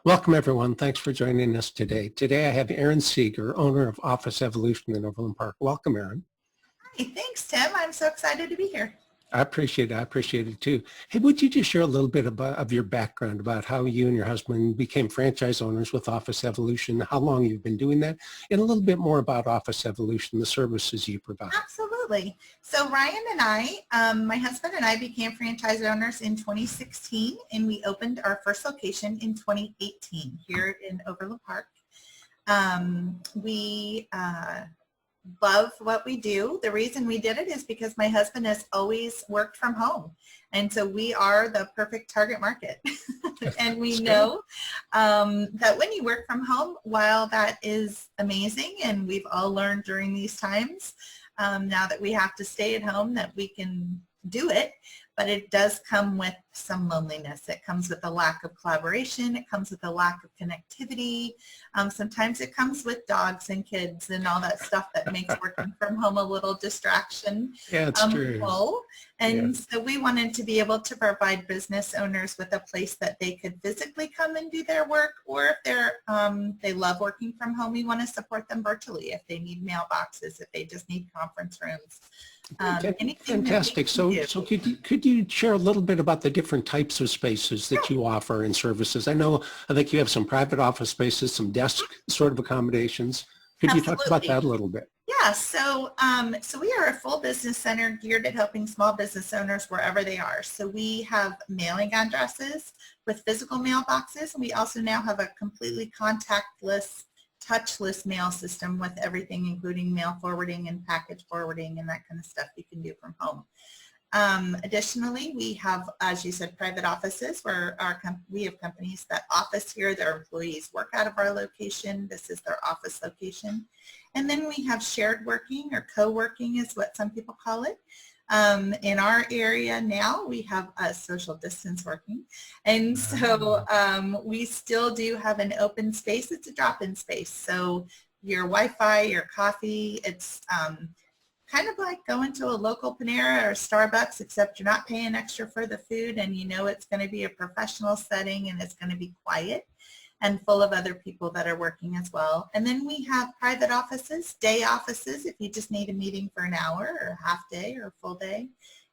Welcome, everyone. Thanks for joining us today. Today I have Erin Seager, owner of Office Evolution in Overland Park. Welcome, Erin. Hi, thanks, Tim. I'm so excited to be here. I appreciate it. I appreciate it too. Hey, would you just share a little bit of your background about how you and your husband became franchise owners with Office Evolution, how long you've been doing that, and a little bit more about Office Evolution, the services you provide? Absolutely. So Ryan and my husband and I became franchise owners in 2016, and we opened our first location in 2018 here in Overland Park. We love what we do. The reason we did it is because my husband has always worked from home. And so we are the perfect target market. And we know that when you work from home, while that is amazing, and we've all learned during these times, now that we have to stay at home, that we can do it, but it does come with some loneliness. It comes with a lack of collaboration. It comes with a lack of connectivity. Sometimes it comes with dogs and kids and all that stuff that makes working from home a little distraction. Yeah, it's true. And so we wanted to be able to provide business owners with a place that they could physically come and do their work, or if they love working from home, we want to support them virtually if they need mailboxes, if they just need conference rooms. Fantastic. So could you share a little bit about the different types of spaces that you offer and services? I think you have some private office spaces, some desk sort of accommodations. Could you talk about that a little bit? Yeah, so we are a full business center geared at helping small business owners wherever they are. So we have mailing addresses with physical mailboxes, and we also now have a completely contactless, touchless mail system with everything, including mail forwarding and package forwarding and that kind of stuff you can do from home. Additionally, we have, as you said, private offices where we have companies that office here. Their employees work out of our location. This is their office location. And then we have shared working, or co-working is what some people call it. In our area now, we have social distance working. And so we still do have an open space. It's a drop-in space. So your Wi-Fi, your coffee, it's kind of like going to a local Panera or Starbucks, except you're not paying extra for the food, and you know it's going to be a professional setting, and it's going to be quiet and full of other people that are working as well. And then we have private offices, day offices, if you just need a meeting for an hour or a half day or a full day,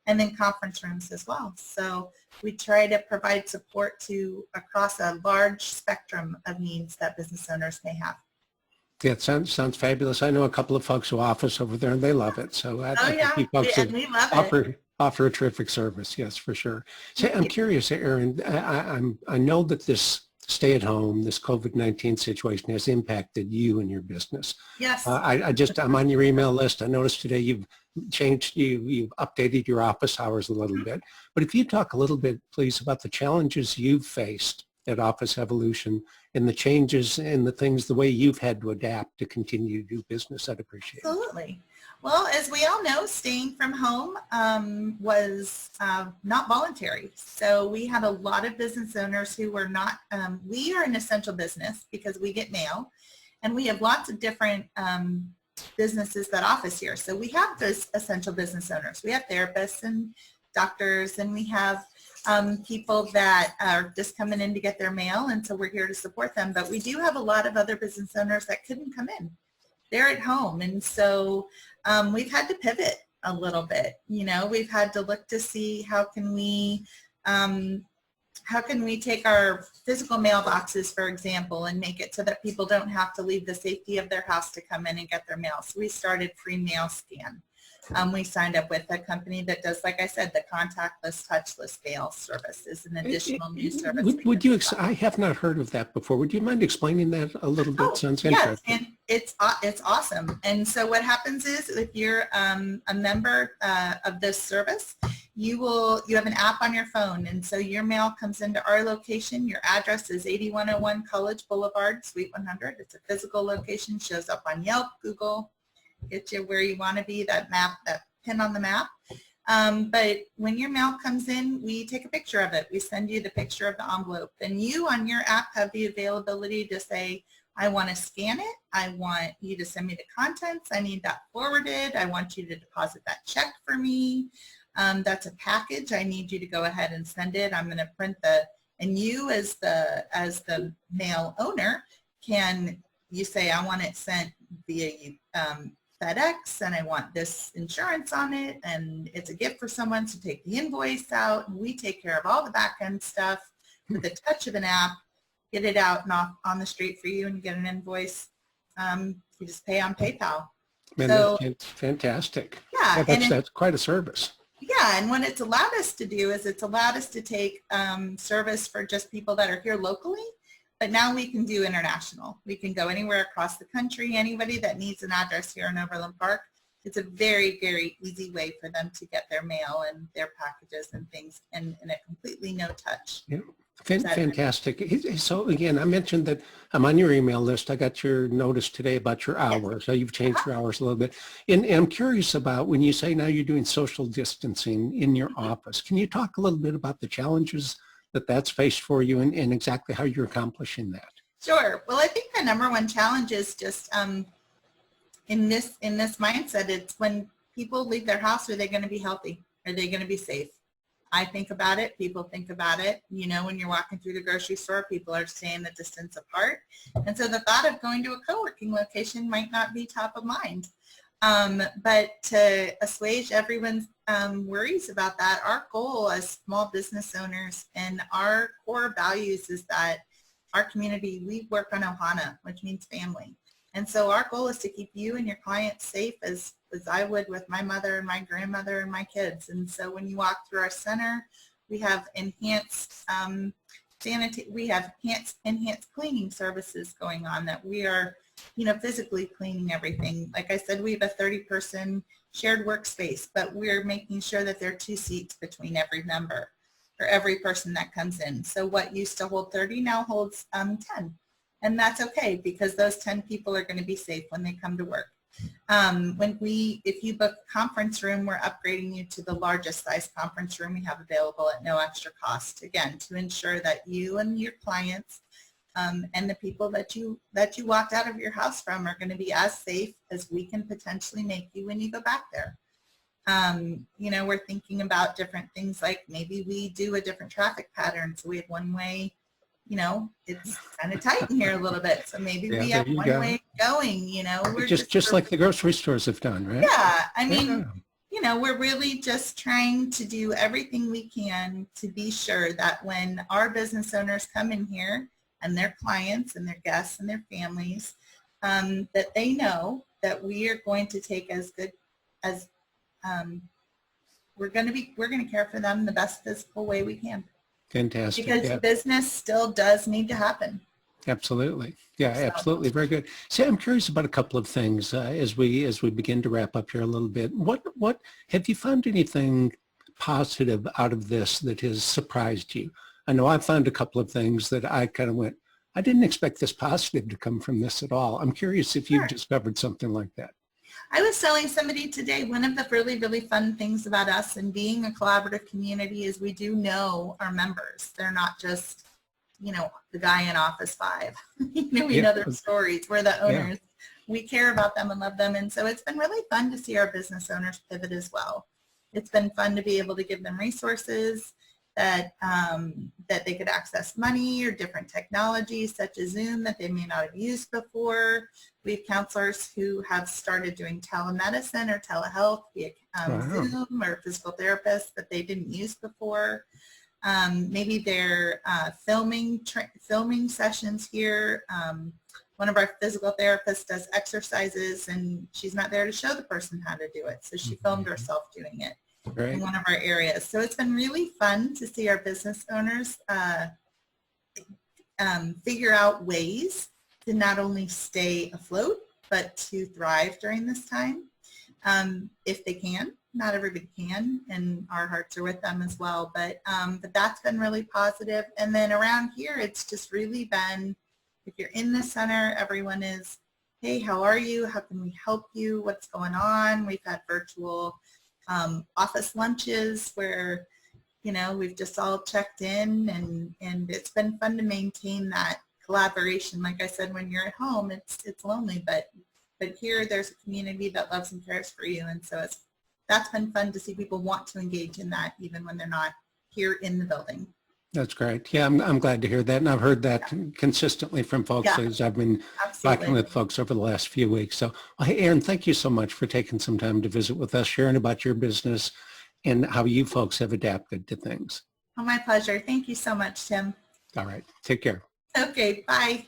and then conference rooms as well. So we try to provide support across a large spectrum of needs that business owners may have. Yeah, it sounds fabulous. I know a couple of folks who office over there, and they love it. So I think you folks offer a terrific service. Yes, for sure. So I'm curious, Erin. I know that this stay-at-home, this COVID-19 situation has impacted you and your business. Yes. I'm on your email list. I noticed today you've updated your office hours a little bit. But if you talk a little bit, please, about the challenges you've faced at Office Evolution and the changes and the way you've had to adapt to continue to do business, I'd appreciate it. Absolutely. Well, as we all know, staying from home was not voluntary. So we had a lot of business owners who were not, we are an essential business because we get mail, and we have lots of different businesses that office here. So we have those essential business owners. We have therapists and doctors, and we have people that are just coming in to get their mail, and so we're here to support them. But we do have a lot of other business owners that couldn't come in. They're at home, and so we've had to pivot a little bit. We've had to look to see how can we take our physical mailboxes, for example, and make it so that people don't have to leave the safety of their house to come in and get their mail. So we started free mail scan. We signed up with a company that does, like I said, the contactless, touchless mail service is an additional new service. I have not heard of that before. Would you mind explaining that a little bit? Sounds interesting. Yes, and it's awesome. And so what happens is, if you're a member of this service, you have an app on your phone, and so your mail comes into our location. Your address is 8101 College Boulevard, Suite 100. It's a physical location, shows up on Yelp, Google, get you where you want to be, that pin on the map. But when your mail comes in, we take a picture of it. We send you the picture of the envelope. Then you on your app have the availability to say, I want to scan it. I want you to send me the contents. I need that forwarded. I want you to deposit that check for me. That's a package. I need you to go ahead and send it. I'm going to print the And you as the mail owner you say, I want it sent via FedEx, and I want this insurance on it, and it's a gift for someone, so take the invoice out, and we take care of all the back end stuff with the touch of an app, get it out and off on the street for you, and you get an invoice. You just pay on PayPal. Man, so, that's fantastic. Yeah, that's quite a service. Yeah, and what it's allowed us to do is it's allowed us to take service for just people that are here locally, but now we can do international. We can go anywhere across the country. Anybody that needs an address here in Overland Park, it's a very, very easy way for them to get their mail and their packages and things in a completely no touch. Yeah. Fantastic. So again, I mentioned that I'm on your email list. I got your notice today about your hours. So you've changed your hours a little bit. And I'm curious about when you say now you're doing social distancing in your office. Can you talk a little bit about the challenges that's faced for you and exactly how you're accomplishing that? Sure. Well, I think the number one challenge is just in this mindset, it's when people leave their house, are they going to be healthy? Are they going to be safe? I think about it. People think about it. You know, when you're walking through the grocery store, people are staying the distance apart. And so the thought of going to a co-working location might not be top of mind. But to assuage everyone's worries about that, our goal as small business owners and our core values is that our community, we work on Ohana, which means family. And so our goal is to keep you and your clients safe as I would with my mother and my grandmother and my kids. And so when you walk through our center, we have enhanced enhanced cleaning services going on that we are, physically cleaning everything. Like I said, we have a 30-person shared workspace, but we're making sure that there are 2 seats between every member or every person that comes in. So what used to hold 30 now holds 10. And that's okay because those 10 people are going to be safe when they come to work. If you book a conference room, we're upgrading you to the largest size conference room we have available at no extra cost. Again, to ensure that you and your clients and the people that you walked out of your house from are going to be as safe as we can potentially make you when you go back there. We're thinking about different things like maybe we do a different traffic pattern. So we have one way. It's kind of tight in here a little bit. So maybe we have one way going, we're just like the grocery stores have done, right? Yeah. I mean, we're really just trying to do everything we can to be sure that when our business owners come in here and their clients and their guests and their families, that they know that we are going to take as good as we're going to care for them the best physical way we can. Fantastic. Because business still does need to happen. Absolutely. Yeah, absolutely. Very good. See, I'm curious about a couple of things as we begin to wrap up here a little bit. What have you found anything positive out of this that has surprised you? I know I've found a couple of things that I kind of went, I didn't expect this positive to come from this at all. I'm curious if you've discovered something like that. I was telling somebody today, one of the really, really fun things about us and being a collaborative community is we do know our members. They're not just, the guy in Office 5. We know their stories. We're the owners. Yeah. We care about them and love them. And so it's been really fun to see our business owners pivot as well. It's been fun to be able to give them resources that they could access money or different technologies such as Zoom that they may not have used before. We have counselors who have started doing telemedicine or telehealth via Zoom, or physical therapists that they didn't use before. Maybe they're filming sessions here. One of our physical therapists does exercises and she's not there to show the person how to do it. So she filmed herself doing it. Right. In one of our areas. So it's been really fun to see our business owners figure out ways to not only stay afloat, but to thrive during this time if they can. Not everybody can, and our hearts are with them as well. But that's been really positive. And then around here, it's just really been, if you're in the center, everyone is, hey, how are you? How can we help you? What's going on? We've had virtual office lunches where, we've just all checked in and it's been fun to maintain that collaboration. Like I said, when you're at home, it's lonely, but here there's a community that loves and cares for you. And so that's been fun to see people want to engage in that even when they're not here in the building. That's great. Yeah, I'm glad to hear that. And I've heard that consistently from folks as I've been talking with folks over the last few weeks. So, well, hey, Erin, thank you so much for taking some time to visit with us, sharing about your business and how you folks have adapted to things. Oh, my pleasure. Thank you so much, Tim. All right. Take care. Okay. Bye.